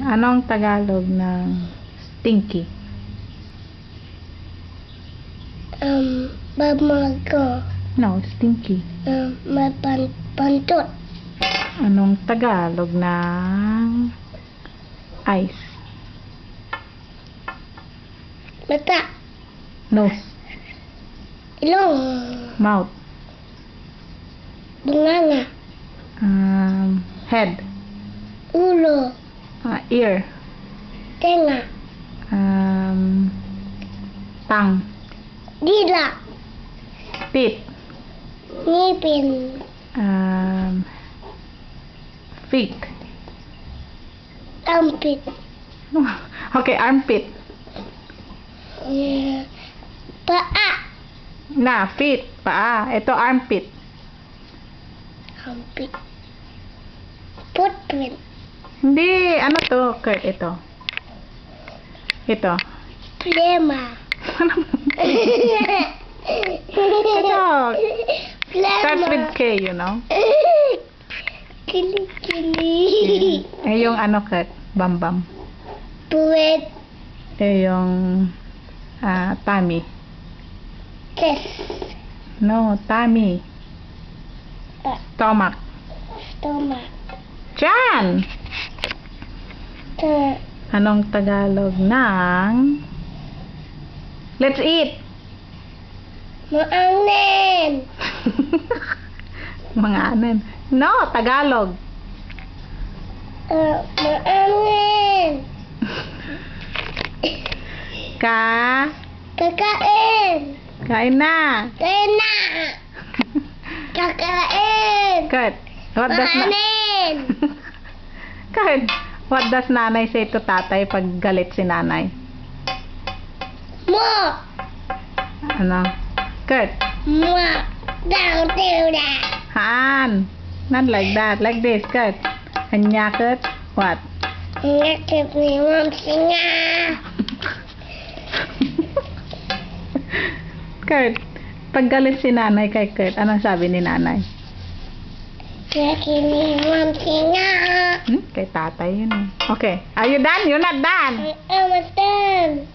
Anong Tagalog ng stinky? Bamago. No, stinky. May pantot. Anong Tagalog ng ice? Mata. Nose. Ilong. Mouth. Bunganga. Head. Ulo. Ear. Tenga. Tongue. Dila. Teeth. Ngipin. Feet. Armpit. Okay, armpit. Paa. Na, feet. Paa. Ito, armpit. Armpit. Footprint. Hindi. Ano to, Kurt? Ito. Ito. Plema. Ito. Starts with Plema. K, you know? Kili-kili. Yung ano, Kurt? Bambam. Puwet. Yung tummy. Chest. No, tummy. Stomach. Stomach. Chan! Anong Tagalog ng let's eat? Maangnen. Mga anan. No, Tagalog. Maangnen. Kakain. Kain na. Kain na. Kakain. Kurt, what does Maanin. Kurt, what does nanay say to tatay pag galit si nanay? Mo. Ano? Kurt, Mo. Don't do that. Han. Not like that. Like this, Kurt. Anya, Kurt. What? Ngakit ni Mom Singa. Kurt, pag galit si nanay kay Kurt, anong sabi ni nanay? Ngakit ni Mom Singa. Kay tatay yun eh. Okay. Are you done? You're not done. I'm done.